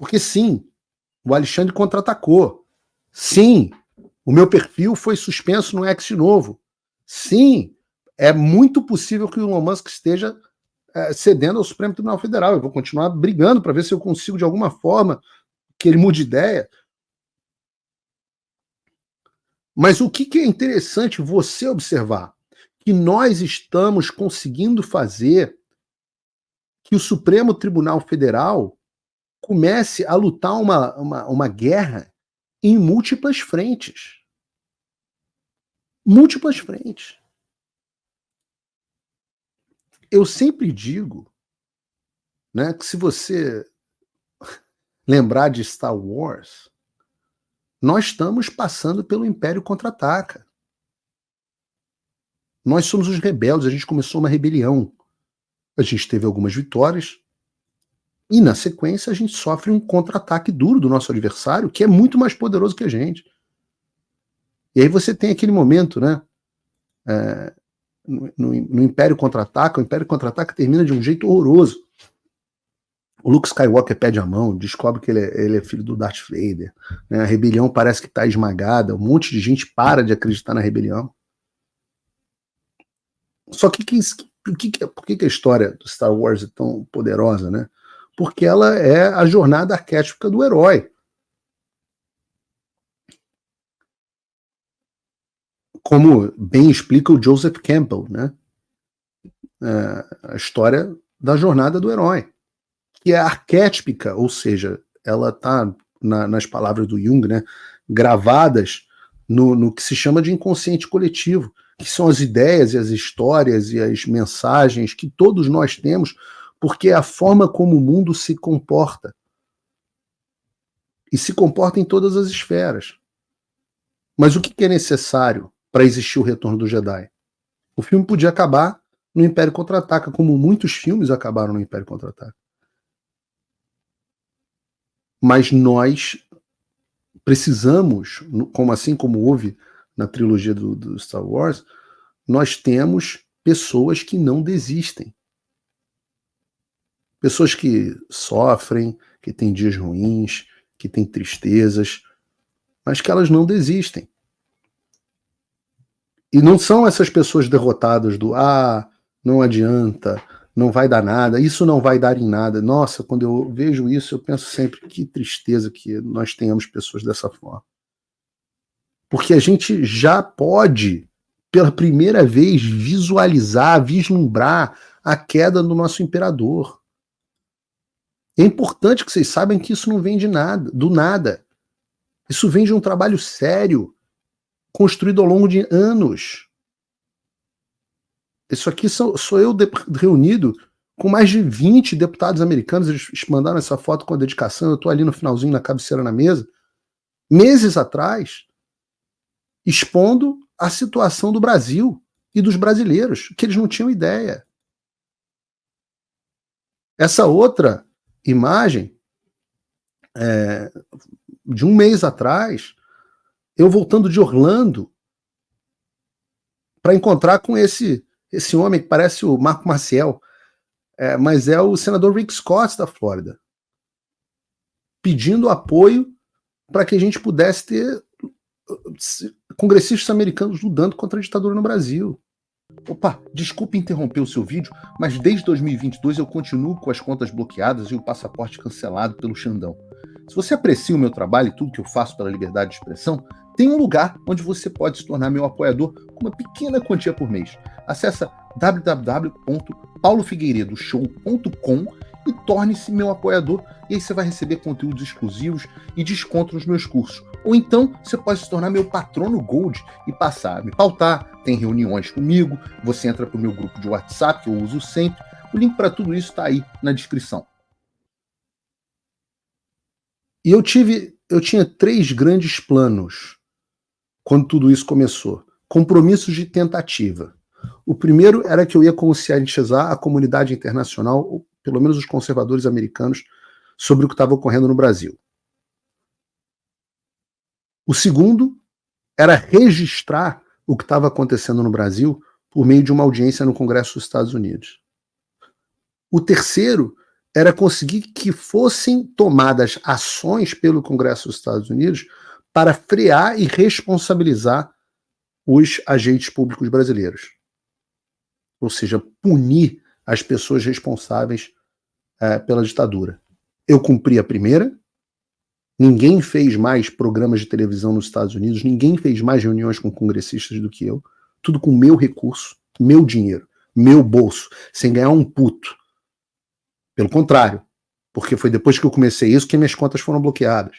Porque sim, o Alexandre contra-atacou. Sim, o meu perfil foi suspenso no X de novo. Sim, é muito possível que o Elon Musk esteja cedendo ao Supremo Tribunal Federal. Eu vou continuar brigando para ver se eu consigo, de alguma forma, que ele mude de ideia. Mas o que é interessante você observar? Que nós estamos conseguindo fazer que o Supremo Tribunal Federal comece a lutar uma guerra em múltiplas frentes. Múltiplas frentes. Eu sempre digo, né, que se você lembrar de Star Wars, nós estamos passando pelo Império Contra-Ataca. Nós somos os rebeldes, a gente começou uma rebelião. A gente teve algumas vitórias e, na sequência, a gente sofre um contra-ataque duro do nosso adversário, que é muito mais poderoso que a gente. E aí você tem aquele momento, né? No Império Contra-Ataca, o Império Contra-Ataca termina de um jeito horroroso. O Luke Skywalker pede a mão, descobre que ele é filho do Darth Vader. Né? A rebelião parece que está esmagada, um monte de gente para de acreditar na rebelião. Só que por que a história do Star Wars é tão poderosa, né? Porque ela é a jornada arquétipica do herói. Como bem explica o Joseph Campbell, né? A história da jornada do herói, que é arquétipica, ou seja, ela está, nas palavras do Jung, né, gravadas no que se chama de inconsciente coletivo, que são as ideias e as histórias e as mensagens que todos nós temos, porque é a forma como o mundo se comporta. E se comporta em todas as esferas. Mas o que é necessário para existir o retorno do Jedi? O filme podia acabar no Império Contra-Ataca, como muitos filmes acabaram no Império Contra-Ataca. Mas nós precisamos, assim como houve na trilogia do Star Wars, nós temos pessoas que não desistem. Pessoas que sofrem, que têm dias ruins, que têm tristezas, mas que elas não desistem. E não são essas pessoas derrotadas do não adianta, não vai dar nada, isso não vai dar em nada. Nossa, quando eu vejo isso, eu penso sempre que tristeza que nós tenhamos pessoas dessa forma. Porque a gente já pode, pela primeira vez, visualizar, vislumbrar a queda do nosso imperador. É importante que vocês saibam que isso não vem do nada. Isso vem de um trabalho sério, construído ao longo de anos. Isso aqui sou eu reunido com mais de 20 deputados americanos. Eles mandaram essa foto com a dedicação. Eu estou ali no finalzinho, na cabeceira na mesa. Meses atrás, expondo a situação do Brasil e dos brasileiros, que eles não tinham ideia. Essa outra imagem, de um mês atrás, eu voltando de Orlando para encontrar com esse homem que parece o Marco Maciel, mas é o senador Rick Scott da Flórida, pedindo apoio para que a gente pudesse ter congressistas americanos lutando contra a ditadura no Brasil. Opa, desculpe interromper o seu vídeo, mas desde 2022 eu continuo com as contas bloqueadas e o passaporte cancelado pelo Xandão. Se você aprecia o meu trabalho e tudo que eu faço pela liberdade de expressão, tem um lugar onde você pode se tornar meu apoiador com uma pequena quantia por mês. Acesse www.paulofigueiredoshow.com e torne-se meu apoiador, e aí você vai receber conteúdos exclusivos e desconto nos meus cursos. Ou então você pode se tornar meu patrono Gold e passar a me pautar, tem reuniões comigo, você entra para o meu grupo de WhatsApp, que eu uso sempre. O link para tudo isso está aí na descrição. E eu tinha 3 grandes planos quando tudo isso começou. Compromissos de tentativa. O primeiro era que eu ia conscientizar a comunidade internacional, ou pelo menos os conservadores americanos, sobre o que estava ocorrendo no Brasil. O segundo era registrar o que estava acontecendo no Brasil por meio de uma audiência no Congresso dos Estados Unidos. O terceiro era conseguir que fossem tomadas ações pelo Congresso dos Estados Unidos para frear e responsabilizar os agentes públicos brasileiros. Ou seja, punir as pessoas responsáveis pela ditadura. Eu cumpri a primeira, ninguém fez mais programas de televisão nos Estados Unidos, ninguém fez mais reuniões com congressistas do que eu, tudo com meu recurso, meu dinheiro, meu bolso, sem ganhar um puto. Pelo contrário, porque foi depois que eu comecei isso que minhas contas foram bloqueadas.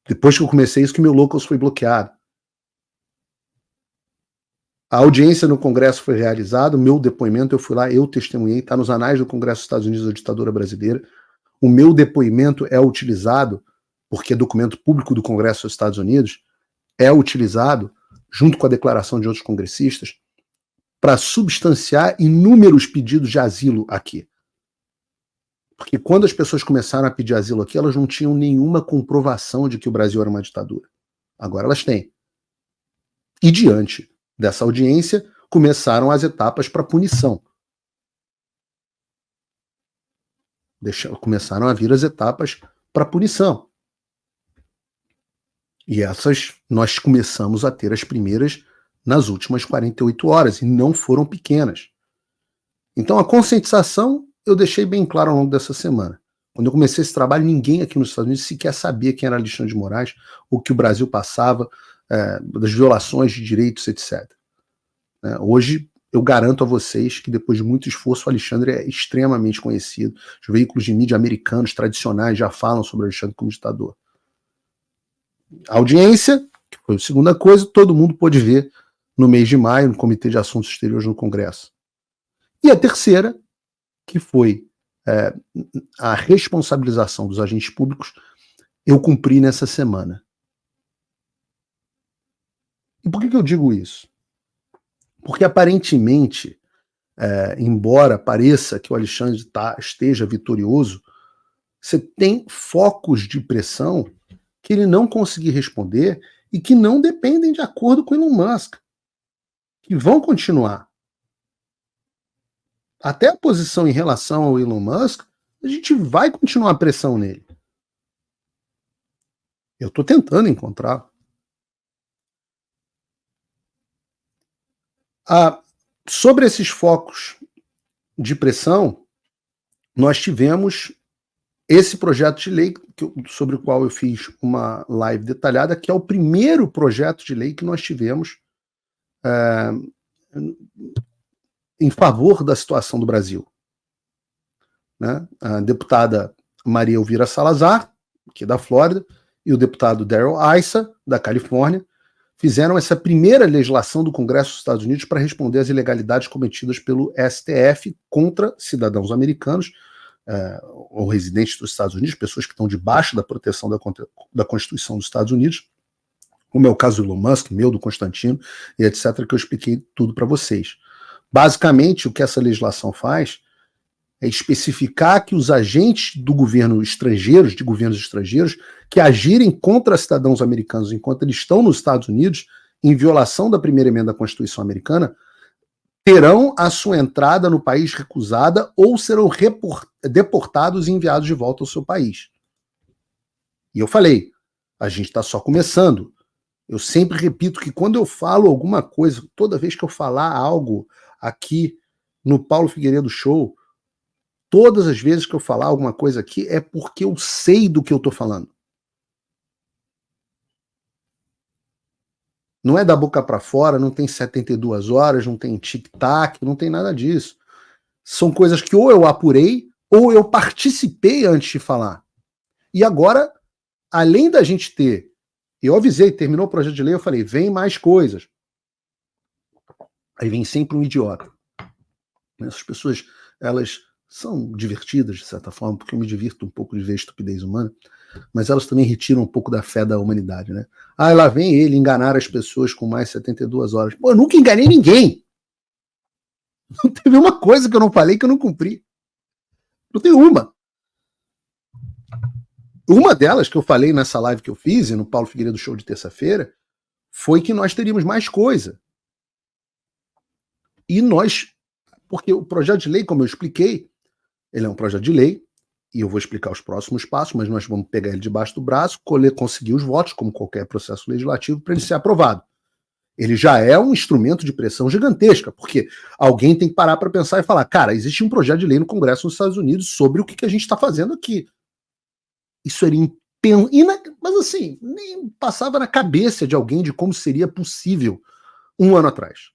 Depois que eu comecei isso que meu Locals foi bloqueado. A audiência no Congresso foi realizada, o meu depoimento, eu fui lá, eu testemunhei, está nos anais do Congresso dos Estados Unidos da ditadura brasileira. O meu depoimento é utilizado, porque é documento público do Congresso dos Estados Unidos, é utilizado, junto com a declaração de outros congressistas, para substanciar inúmeros pedidos de asilo aqui. Porque quando as pessoas começaram a pedir asilo aqui, elas não tinham nenhuma comprovação de que o Brasil era uma ditadura. Agora elas têm. E diante dessa audiência, começaram as etapas para punição. Começaram a vir as etapas para punição. E essas nós começamos a ter as primeiras nas últimas 48 horas, e não foram pequenas. Então a conscientização eu deixei bem claro ao longo dessa semana. Quando eu comecei esse trabalho, ninguém aqui nos Estados Unidos sequer sabia quem era Alexandre de Moraes, o que o Brasil passava, das violações de direitos, etc. Hoje, eu garanto a vocês que depois de muito esforço, o Alexandre é extremamente conhecido. Os veículos de mídia americanos tradicionais já falam sobre o Alexandre como ditador. A audiência, que foi a segunda coisa, todo mundo pôde ver no mês de maio, no Comitê de Assuntos Exteriores no Congresso. E a terceira, que foi a responsabilização dos agentes públicos, eu cumpri nessa semana. E por que eu digo isso? Porque aparentemente, embora pareça que o Alexandre esteja vitorioso, você tem focos de pressão que ele não conseguiu responder e que não dependem de acordo com Elon Musk, que vão continuar. Até a posição em relação ao Elon Musk, a gente vai continuar a pressão nele. Eu estou tentando encontrar. Sobre esses focos de pressão, nós tivemos esse projeto de lei sobre o qual eu fiz uma live detalhada, que é o primeiro projeto de lei que nós tivemos em favor da situação do Brasil. Né? A deputada Maria Elvira Salazar, que é da Flórida, e o deputado Darrell Issa, da Califórnia, fizeram essa primeira legislação do Congresso dos Estados Unidos para responder às ilegalidades cometidas pelo STF contra cidadãos americanos ou residentes dos Estados Unidos, pessoas que estão debaixo da proteção da Constituição dos Estados Unidos, como é o caso do Elon Musk, meu, do Constantino, e etc., que eu expliquei tudo para vocês. Basicamente, o que essa legislação faz é especificar que os agentes do governo estrangeiros, de governos estrangeiros, que agirem contra cidadãos americanos enquanto eles estão nos Estados Unidos, em violação da primeira emenda da Constituição americana, terão a sua entrada no país recusada ou serão deportados e enviados de volta ao seu país. E eu falei, a gente está só começando. Eu sempre repito que quando eu falo alguma coisa, toda vez que eu falar algo aqui no Paulo Figueiredo Show, todas as vezes que eu falar alguma coisa aqui é porque eu sei do que eu estou falando. Não é da boca para fora, não tem 72 horas, não tem tic-tac, não tem nada disso. São coisas que ou eu apurei ou eu participei antes de falar. E agora, além da gente ter, eu avisei, terminou o projeto de lei, eu falei, vem mais coisas. Aí vem sempre um idiota. Essas pessoas, elas são divertidas, de certa forma, porque eu me divirto um pouco de ver a estupidez humana, mas elas também retiram um pouco da fé da humanidade, né? Lá vem ele enganar as pessoas com mais 72 horas. Pô, eu nunca enganei ninguém! Não teve uma coisa que eu não falei que eu não cumpri. Não tem uma. Uma delas que eu falei nessa live que eu fiz, no Paulo Figueiredo Show de terça-feira, foi que nós teríamos mais coisa. E nós, porque o projeto de lei, como eu expliquei, Ele é um projeto de lei, e eu vou explicar os próximos passos, mas nós vamos pegar ele debaixo do braço, conseguir os votos, como qualquer processo legislativo, para ele ser aprovado. Ele já é um instrumento de pressão gigantesca, porque alguém tem que parar para pensar e falar, cara, existe um projeto de lei no Congresso nos Estados Unidos sobre o que a gente está fazendo aqui. Isso era mas assim, nem passava na cabeça de alguém de como seria possível 1 ano atrás.